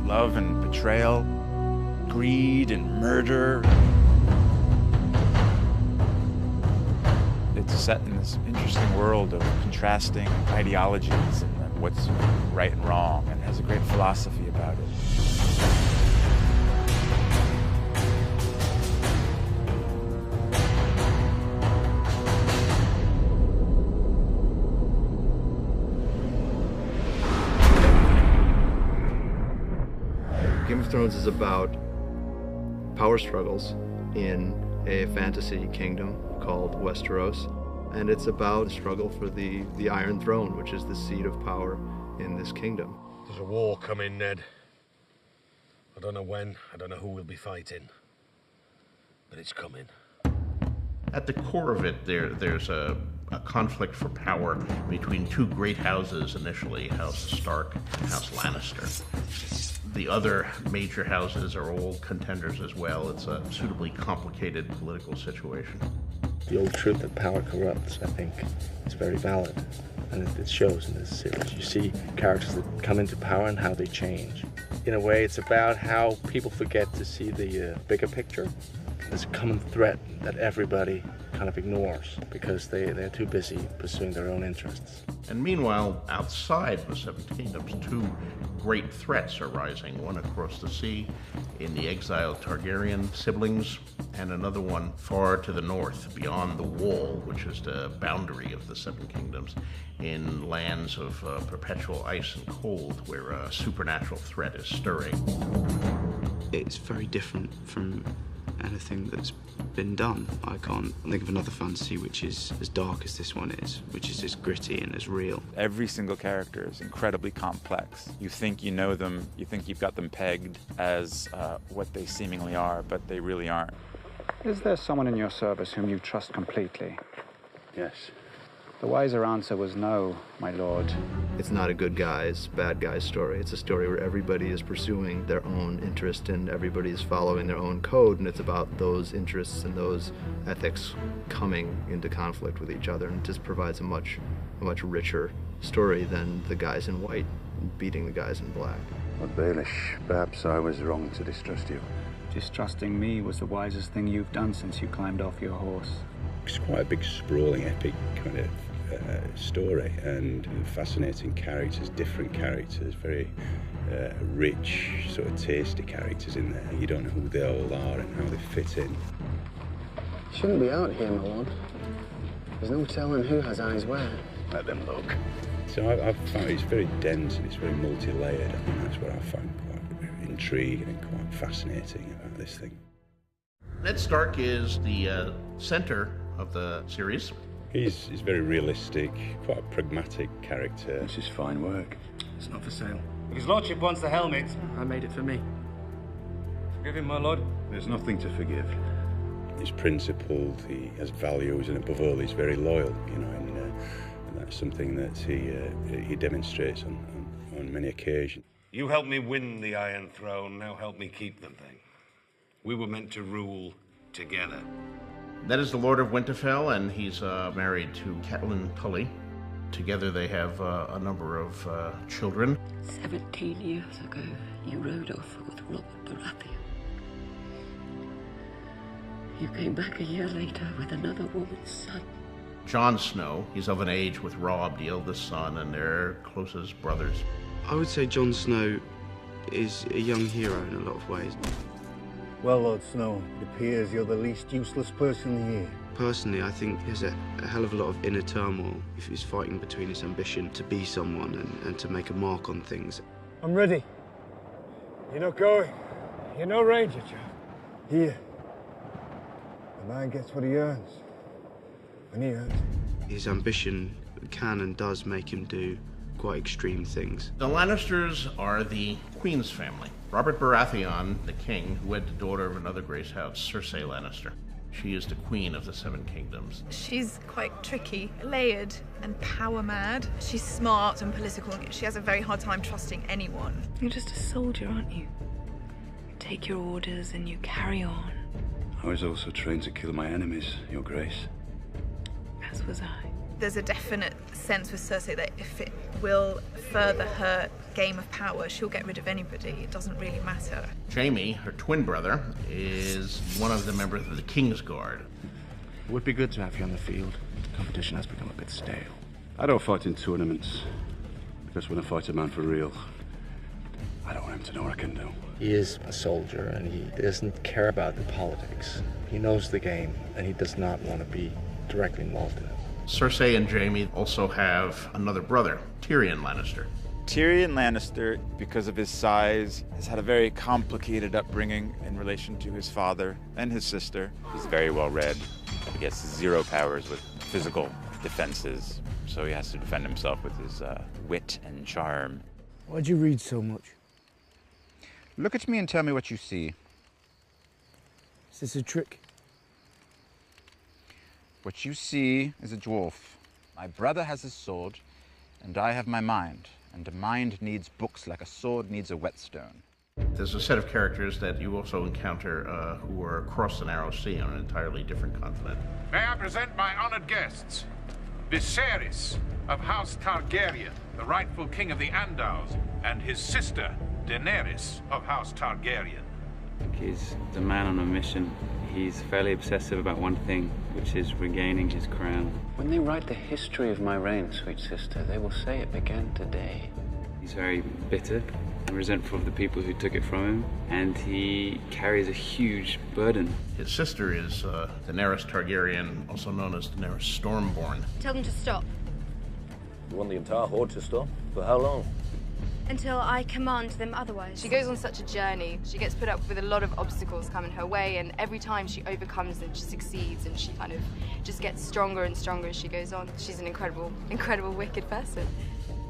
love and betrayal, greed and murder. It's set in this interesting world of contrasting ideologies and what's right and wrong, and has a great philosophy about it. Game of Thrones is about power struggles in a fantasy kingdom called Westeros, and it's about a struggle for the Iron Throne, which is the seat of power in this kingdom. There's a war coming, Ned. I don't know when, I don't know who we'll be fighting, but it's coming. At the core of it, there's a conflict for power between two great houses initially, House Stark and House Lannister. The other major houses are all contenders as well. It's a suitably complicated political situation. The old truth that power corrupts, I think, is very valid. And it shows in this series. You see characters that come into power and how they change. In a way, it's about how people forget to see the bigger picture. There's a common threat that everybody kind of ignores because they're too busy pursuing their own interests. And meanwhile, outside the Seven Kingdoms, two great threats are rising. One across the sea in the exiled Targaryen siblings, and another one far to the north, beyond the Wall, which is the boundary of the Seven Kingdoms, in lands of perpetual ice and cold, where a supernatural threat is stirring. It's very different from anything that's been done. I can't think of another fantasy which is as dark as this one is, which is as gritty and as real. Every single character is incredibly complex. You think you know them, you think you've got them pegged as what they seemingly are, but they really aren't. Is there someone in your service whom you trust completely? Yes. The wiser answer was no, my lord. It's not a good guys, bad guys story. It's a story where everybody is pursuing their own interest and everybody is following their own code, and it's about those interests and those ethics coming into conflict with each other, and it just provides a much richer story than the guys in white beating the guys in black. Lord Baelish, perhaps I was wrong to distrust you. Distrusting me was the wisest thing you've done since you climbed off your horse. It's quite a big, sprawling, epic kind of story, and fascinating characters, different characters, very rich, sort of tasty characters in there. You don't know who they all are and how they fit in. Shouldn't be out here, my lord. There's no telling who has eyes where. Let them look. So I've found it's very dense and it's very multi-layered. I think that's what I found quite intriguing and quite fascinating about this thing. Ned Stark is the center of the series. He's very realistic, quite a pragmatic character. This is fine work. It's not for sale. His lordship wants the helmet. I made it for me. Forgive him, my lord. There's nothing to forgive. He's principled, he has values, and above all, he's very loyal, you know, and that's something that he demonstrates on many occasions. You helped me win the Iron Throne, now help me keep the thing. We were meant to rule together. That is the Lord of Winterfell, and he's married to Catelyn Tully. Together they have a number of children. 17 years ago, you rode off with Robert Baratheon. You came back a year later with another woman's son. Jon Snow, he's of an age with Robb, the eldest son, and they're closest brothers. I would say Jon Snow is a young hero in a lot of ways. Well, Lord Snow, it appears you're the least useless person here. Personally, I think there's a hell of a lot of inner turmoil if he's fighting between his ambition to be someone and to make a mark on things. I'm ready. You're not going. You're no ranger, chap. Here. The man gets what he earns. When he earns it. His ambition can and does make him do quite extreme things. The Lannisters are the Queen's family. Robert Baratheon, the king, who had the daughter of another Grace House, Cersei Lannister. She is the queen of the Seven Kingdoms. She's quite tricky, layered, and power mad. She's smart and political. She has a very hard time trusting anyone. You're just a soldier, aren't you? You take your orders and you carry on. I was also trained to kill my enemies, Your Grace. As was I. there's a definite sense with Cersei that if it will further her game of power, she'll get rid of anybody. It doesn't really matter. Jaime, her twin brother, is one of the members of the Kingsguard. It would be good to have you on the field. The competition has become a bit stale. I don't fight in tournaments, because when I fight a man for real, I don't want him to know what I can do. He is a soldier, and he doesn't care about the politics. He knows the game, and he does not want to be directly involved in it. Cersei and Jaime also have another brother, Tyrion Lannister. Tyrion Lannister, because of his size, has had a very complicated upbringing in relation to his father and his sister. He's very well read. He gets 0 powers with physical defenses, so he has to defend himself with his wit and charm. Why'd you read so much? Look at me and tell me what you see. Is this a trick? What you see is a dwarf. My brother has his sword, and I have my mind. And a mind needs books like a sword needs a whetstone. There's a set of characters that you also encounter who are across the Narrow Sea on an entirely different continent. May I present my honored guests, Viserys of House Targaryen, the rightful king of the Andals, and his sister, Daenerys of House Targaryen. He's a man on a mission. He's fairly obsessive about one thing, which is regaining his crown. When they write the history of my reign, sweet sister, they will say it began today. He's very bitter and resentful of the people who took it from him, and he carries a huge burden. His sister is Daenerys Targaryen, also known as Daenerys Stormborn. Tell them to stop. You want the entire horde to stop? For how long? Until I command them otherwise. She goes on such a journey. She gets put up with a lot of obstacles coming her way, and every time she overcomes them, she succeeds, and she kind of just gets stronger and stronger as she goes on. She's an incredible, incredible, wicked person.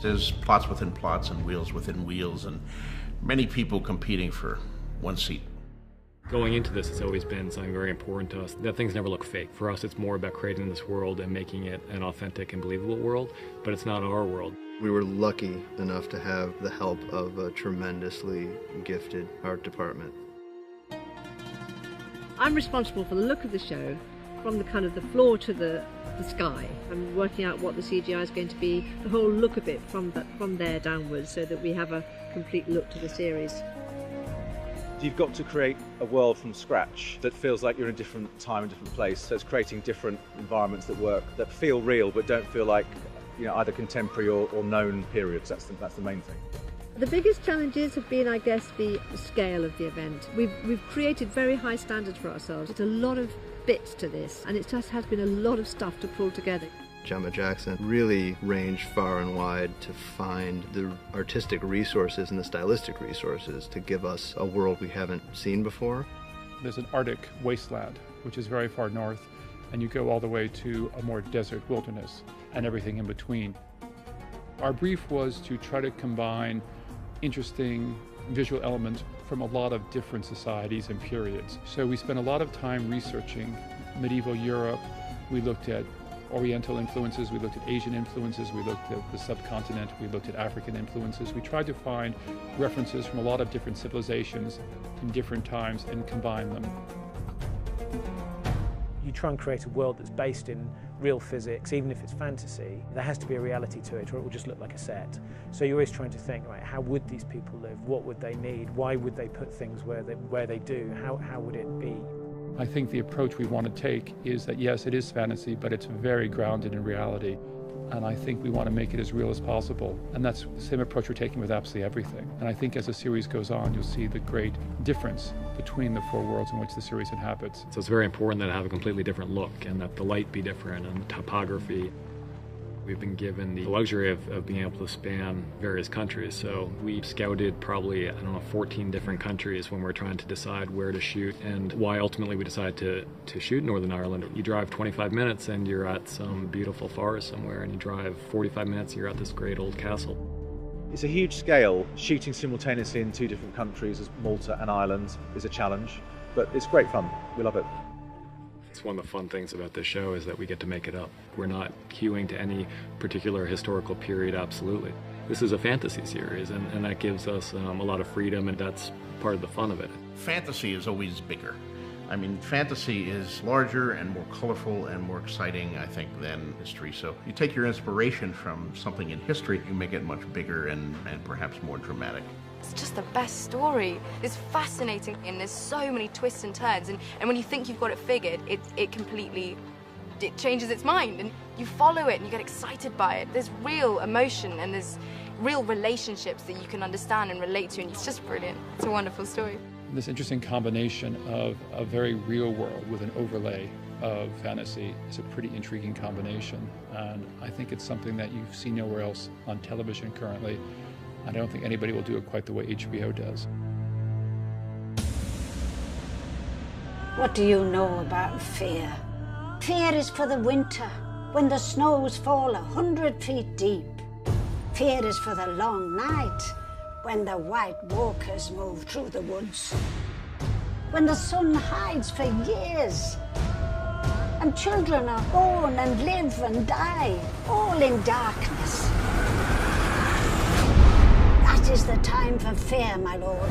There's plots within plots and wheels within wheels, and many people competing for one seat. Going into this, it's always been something very important to us, that things never look fake. For us, it's more about creating this world and making it an authentic and believable world, but it's not our world. We were lucky enough to have the help of a tremendously gifted art department. I'm responsible for the look of the show, from the kind of the floor to the sky. I'm working out what the CGI is going to be, the whole look of it from there downwards, so that we have a complete look to the series. You've got to create a world from scratch that feels like you're in a different time and different place. So it's creating different environments that work, that feel real but don't feel like, you know, either contemporary or known periods. That's the main thing. The biggest challenges have been, I guess, the scale of the event. We've created very high standards for ourselves. It's a lot of bits to this, and it just has been a lot of stuff to pull together. Gemma Jackson really ranged far and wide to find the artistic resources and the stylistic resources to give us a world we haven't seen before. There's an Arctic wasteland, which is very far north, and you go all the way to a more desert wilderness and everything in between. Our brief was to try to combine interesting visual elements from a lot of different societies and periods. So we spent a lot of time researching medieval Europe. We looked at Oriental influences, we looked at Asian influences, we looked at the subcontinent, we looked at African influences. We tried to find references from a lot of different civilizations in different times and combine them. You try and create a world that's based in real physics, even if it's fantasy, there has to be a reality to it or it will just look like a set. So you're always trying to think, right, how would these people live? What would they need? Why would they put things where they do? How would it be? I think the approach we want to take is that, yes, it is fantasy, but it's very grounded in reality. And I think we want to make it as real as possible. And that's the same approach we're taking with absolutely everything. And I think as the series goes on, you'll see the great difference between the four worlds in which the series inhabits. So it's very important that it have a completely different look and that the light be different and topography. We've been given the luxury of being able to span various countries. So we scouted probably, 14 different countries when we're trying to decide where to shoot and why ultimately we decided to shoot Northern Ireland. You drive 25 minutes and you're at some beautiful forest somewhere, and you drive 45 minutes and you're at this great old castle. It's a huge scale. Shooting simultaneously in 2 different countries as Malta and Ireland is a challenge, but it's great fun. We love it. It's one of the fun things about this show is that we get to make it up. We're not hewing to any particular historical period, absolutely. This is a fantasy series, and that gives us a lot of freedom, and that's part of the fun of it. Fantasy is always bigger. I mean, fantasy is larger and more colorful and more exciting, I think, than history. So you take your inspiration from something in history, you make it much bigger and perhaps more dramatic. It's just the best story. It's fascinating, and there's so many twists and turns. And when you think you've got it figured, it completely changes its mind, and you follow it and you get excited by it. There's real emotion and there's real relationships that you can understand and relate to, and it's just brilliant. It's a wonderful story. This interesting combination of a very real world with an overlay of fantasy is a pretty intriguing combination, and I think it's something that you see nowhere else on television currently. I don't think anybody will do it quite the way HBO does. What do you know about fear? Fear is for the winter, when the snows fall 100 feet deep. Fear is for the long night, when the white walkers move through the woods. When the sun hides for years, and children are born and live and die, all in darkness. That is the time for fear, my lord.